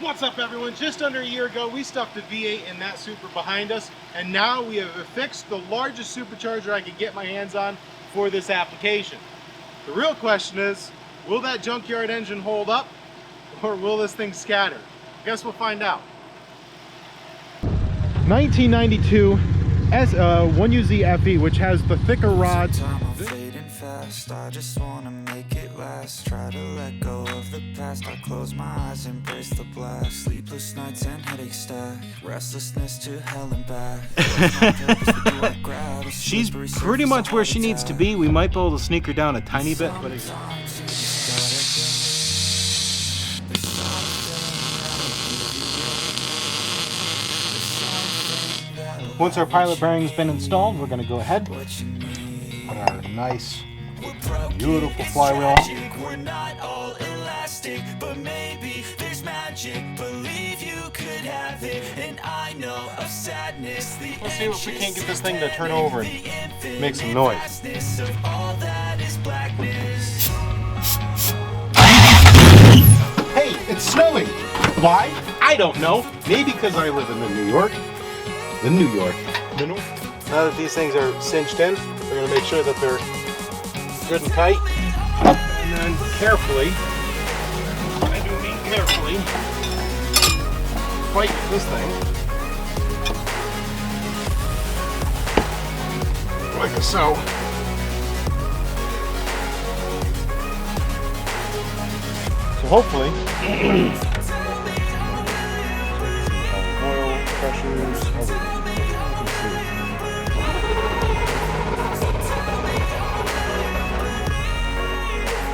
What's up, everyone? Just under a year ago, we stuffed a V8 in that Supra behind us, and now we have affixed the largest supercharger I could get my hands on for this application. The real question is, will that junkyard engine hold up, or will this thing scatter? I guess we'll find out. 1992 1UZ FE, which has the thicker rods. I just wanna make it last. Try to let go of the past. I close my eyes, embrace the blast. Sleepless nights and headaches stack. Restlessness to hell and back. She's pretty much where she needs to be. We might be able to sneak her down a tiny bit, but once our pilot bearing's been installed, we're going to go ahead, put our nice, beautiful flywheel on. We're not all elastic, but maybe there's magic. Believe you could have it, and I know of sadness. Let's see if we can't get this thing to turn over and make some noise. Hey, it's snowing. Why? I don't know. Maybe because I live in New York. Now that these things are cinched in, we're going to make sure that they're good and tight. And then carefully, I do mean carefully, fight this thing. Like so. So hopefully, oil pressures, everything.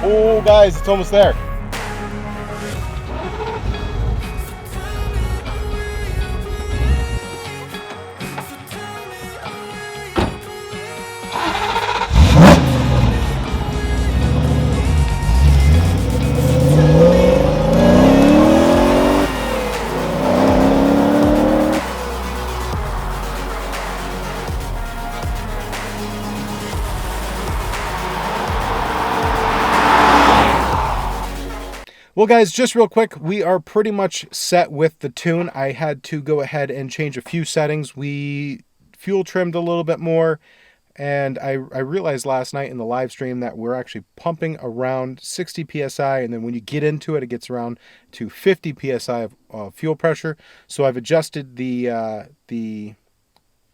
Oh, guys, it's almost there. Well, guys, just real quick, we are pretty much set with the tune. I had to go ahead and change a few settings. We fuel trimmed a little bit more, and I realized last night in the live stream that we're actually pumping around 60 psi, and then when you get into it, it gets around to 50 psi of fuel pressure. So I've adjusted the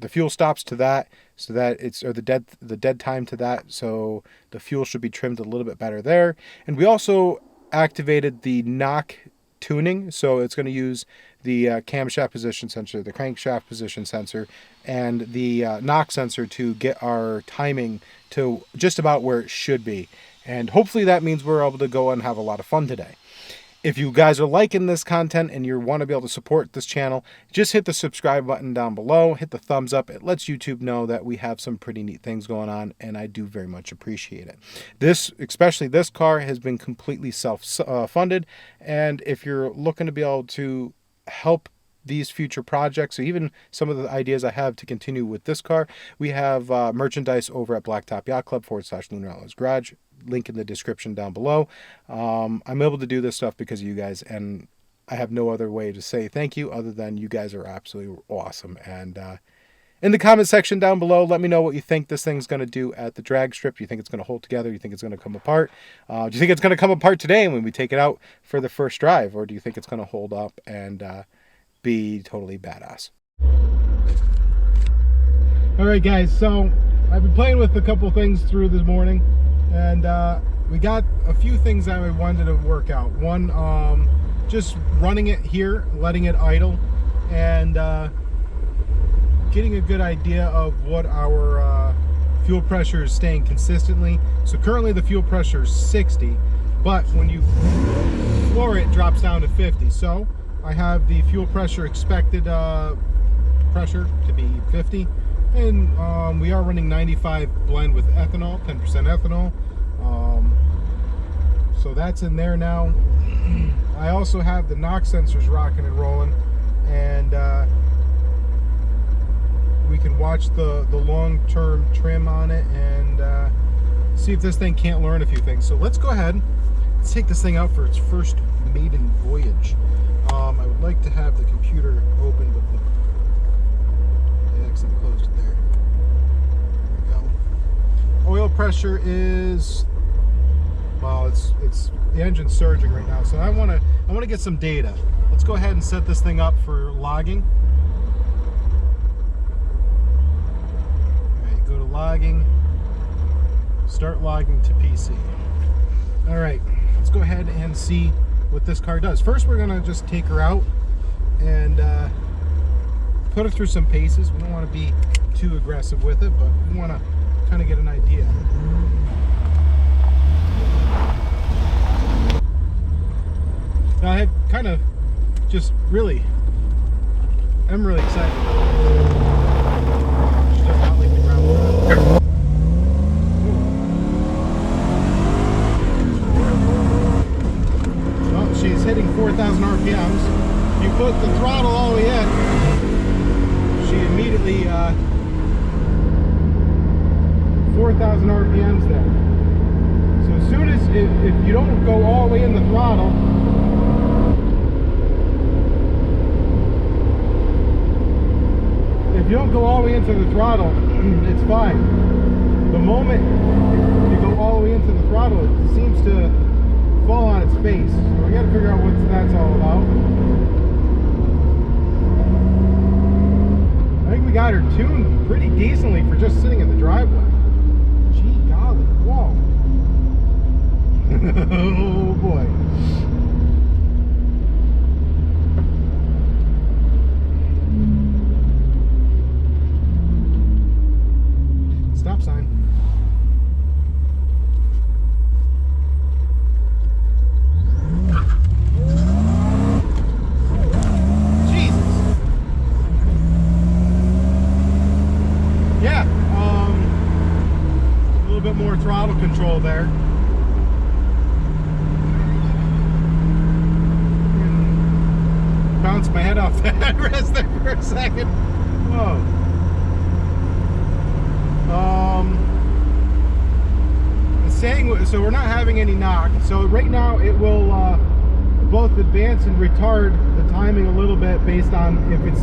fuel stops to that, so that it's, or the dead time to that, so the fuel should be trimmed a little bit better there. And we also activated the knock tuning, so it's going to use the camshaft position sensor, the crankshaft position sensor, and the knock sensor to get our timing to just about where it should be. And hopefully that means we're able to go and have a lot of fun today. If you guys are liking this content and you want to be able to support this channel, just hit the subscribe button down below, hit the thumbs up. It lets YouTube know that we have some pretty neat things going on, and I do very much appreciate it. Especially this car, has been completely self-funded, and if you're looking to be able to help these future projects, or even some of the ideas I have to continue with this car, we have merchandise over at Blacktop Yacht Club /LunarOutlaw's Garage. Link in the description down below. I'm able to do this stuff because of you guys, and I have no other way to say thank you other than you guys are absolutely awesome. And in the comment section down below, let me know what you think this thing's going to do at the drag strip. Do you think it's going to hold together? Do you think it's going to come apart? Do you think it's going to come apart today when we take it out for the first drive? Or do you think it's going to hold up and be totally badass? Alright guys, so I've been playing with a couple things through this morning, and we got a few things that I wanted to work out. One, just running it here, letting it idle, and getting a good idea of what our fuel pressure is staying consistently. So currently the fuel pressure is 60, but when you floor it, it drops down to 50. So I have the fuel pressure expected pressure to be 50. And we are running 95 blend with ethanol, 10% ethanol. So that's in there now. I also have the knock sensors rocking and rolling, and we can watch the long-term trim on it and see if this thing can't learn a few things. So let's go ahead, let's take this thing out for its first maiden voyage. I like to have the computer open, but I accidentally closed it there. There we go. Oil pressure is, well, it's the engine's surging right now, so I want to get some data. Let's go ahead and set this thing up for logging. All right, go to logging. Start logging to PC. All right, let's go ahead and see what this car does. First, we're gonna just take her out and put her through some paces. We don't want to be too aggressive with it, but we want to kind of get an idea. Now, I have kind of just really, I'm really excited about this. She does not like the ground. Well, she's hitting 4,000 RPMs. If you put the throttle all the way in, she immediately 4,000 RPMs there. So as soon as, if you don't go all the way in the throttle, if you don't go all the way into the throttle, it's fine. The moment you go all the way into the throttle, it seems to fall on its face. So we got to figure out what that's all about. I think we got her tuned pretty decently for just sitting in the driveway. Gee golly, whoa. Oh boy. Stop sign. Jesus. Yeah, a little bit more throttle control there. Bounced my head off the headrest there for a second. Whoa. It's saying, so we're not having any knock. So right now it will both advance and retard the timing a little bit based on if it's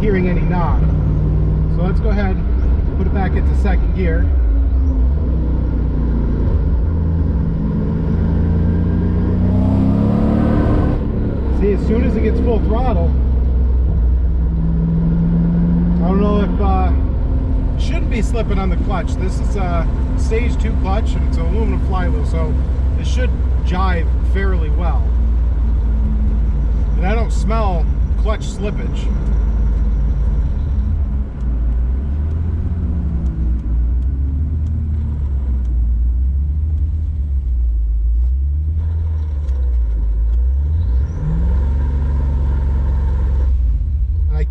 hearing any knock. So let's go ahead, put it back into second gear. See, as soon as it gets full throttle, I don't know if shouldn't be slipping on the clutch. This is a stage 2 clutch and it's an aluminum flywheel, so it should jive fairly well. And I don't smell clutch slippage.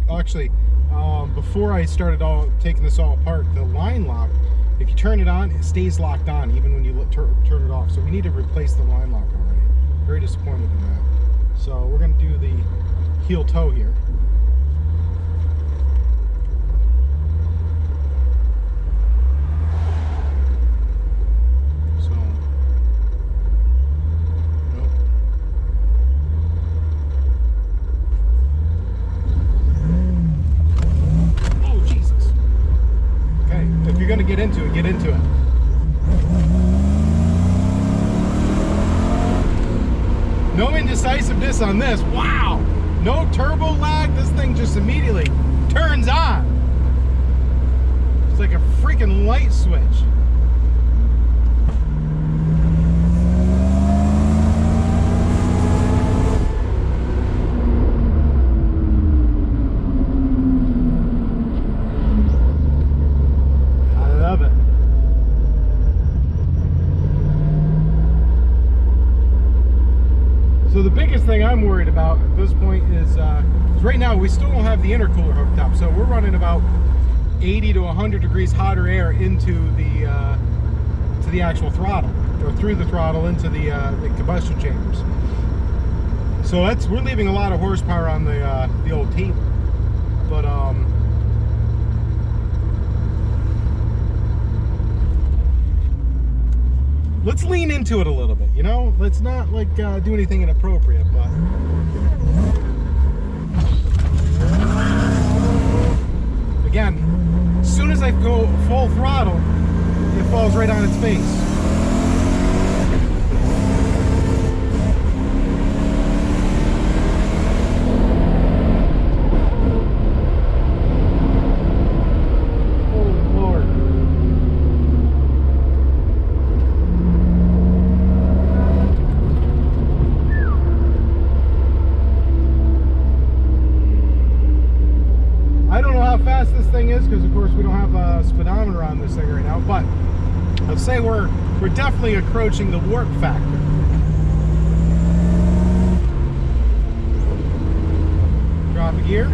Actually, before I started taking this all apart, the line lock, if you turn it on, it stays locked on even when you turn it off. So we need to replace the line lock already. Very disappointed in that. So we're going to do the heel toe here. Get into it, get into it. No indecisiveness on this. Wow! No turbo lag. This thing just immediately turns on. It's like a freaking light switch. So the biggest thing I'm worried about at this point is right now we still don't have the intercooler hooked up, so we're running about 80 to 100 degrees hotter air into the to the actual throttle, or through the throttle into the combustion chambers. So we're leaving a lot of horsepower on the old table, but let's lean into it a little bit, you know? Let's not like do anything inappropriate, but space. This thing is, because of course we don't have a speedometer on this thing right now, but let's say we're definitely approaching the warp factor. Drop a gear.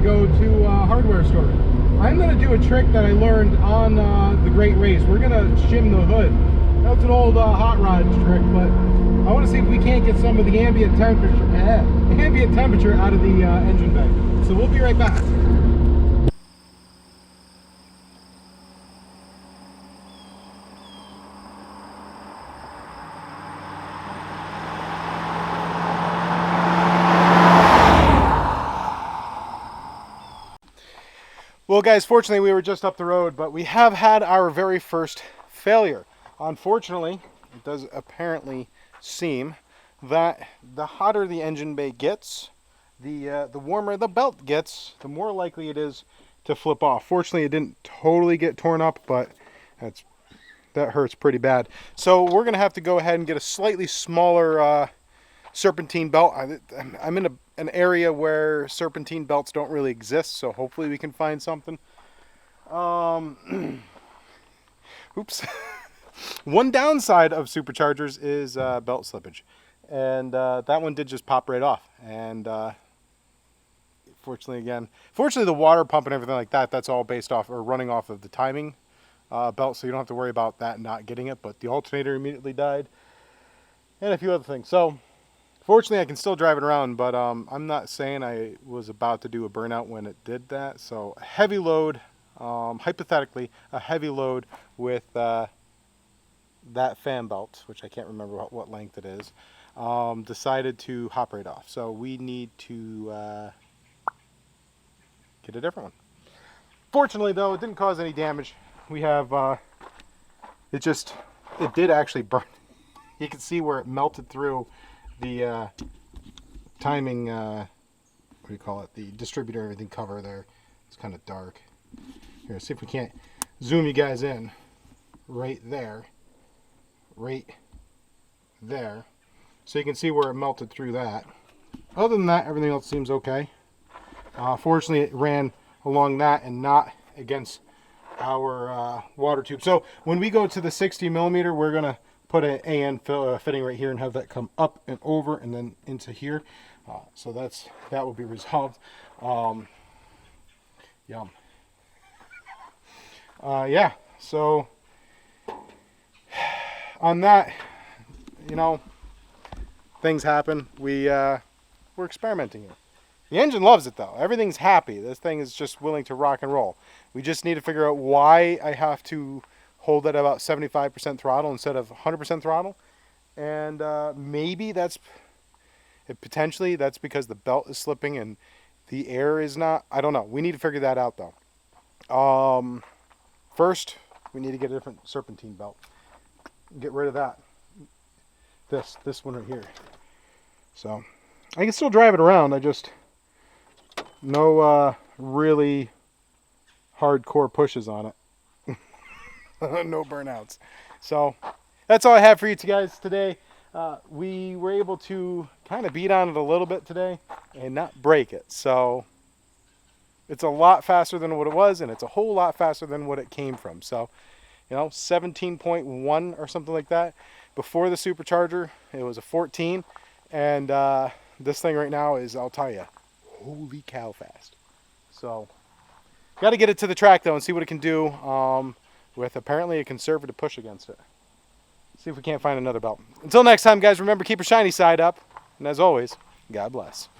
Go to a hardware store. I'm going to do a trick that I learned on the Great Race. We're going to shim the hood. That's an old hot rod trick, but I want to see if we can't get some of the ambient temperature out of the engine bay. So we'll be right back. Well guys, fortunately we were just up the road, but we have had our very first failure. Unfortunately, it does apparently seem that the hotter the engine bay gets, the warmer the belt gets, the more likely it is to flip off. Fortunately, it didn't totally get torn up, but that hurts pretty bad. So we're going to have to go ahead and get a slightly smaller serpentine belt. I'm in an area where serpentine belts don't really exist, so hopefully we can find something. Oops. One downside of superchargers is belt slippage, and that one did just pop right off. And fortunately the water pump and everything like that, that's all based off or running off of the timing belt, so you don't have to worry about that not getting it. But the alternator immediately died, and a few other things. So fortunately, I can still drive it around, but I'm not saying I was about to do a burnout when it did that. So a heavy load, hypothetically, a heavy load with that fan belt, which I can't remember what length it is, decided to hop right off. So we need to get a different one. Fortunately, though, it didn't cause any damage. We have, it did actually burn. You can see where it melted through the timing, what do you call it, the distributor, everything cover there. It's kind of dark. Here, see if we can't zoom you guys in. Right there. So you can see where it melted through that. Other than that, everything else seems okay. Fortunately, it ran along that and not against our water tube. So when we go to the 60 millimeter, we're going to put an AN fitting right here and have that come up and over and then into here. So that will be resolved. Yum. Yeah, so on that, things happen. We're experimenting here. The engine loves it though. Everything's happy. This thing is just willing to rock and roll. We just need to figure out why I have to hold it about 75% throttle instead of 100% throttle. And maybe potentially that's because the belt is slipping and the air is not. I don't know. We need to figure that out though. First, we need to get a different serpentine belt. Get rid of that. This one right here. So I can still drive it around. I just no really hardcore pushes on it. No burnouts. So that's all I have for you guys today. We were able to kind of beat on it a little bit today and not break it. So it's a lot faster than what it was, and it's a whole lot faster than what it came from. So, 17.1 or something like that. Before the supercharger, it was a 14. And this thing right now is, I'll tell you, holy cow fast. So, got to get it to the track though and see what it can do with apparently a conservative push against it. See if we can't find another belt. Until next time, guys, remember, keep your shiny side up. And as always, God bless.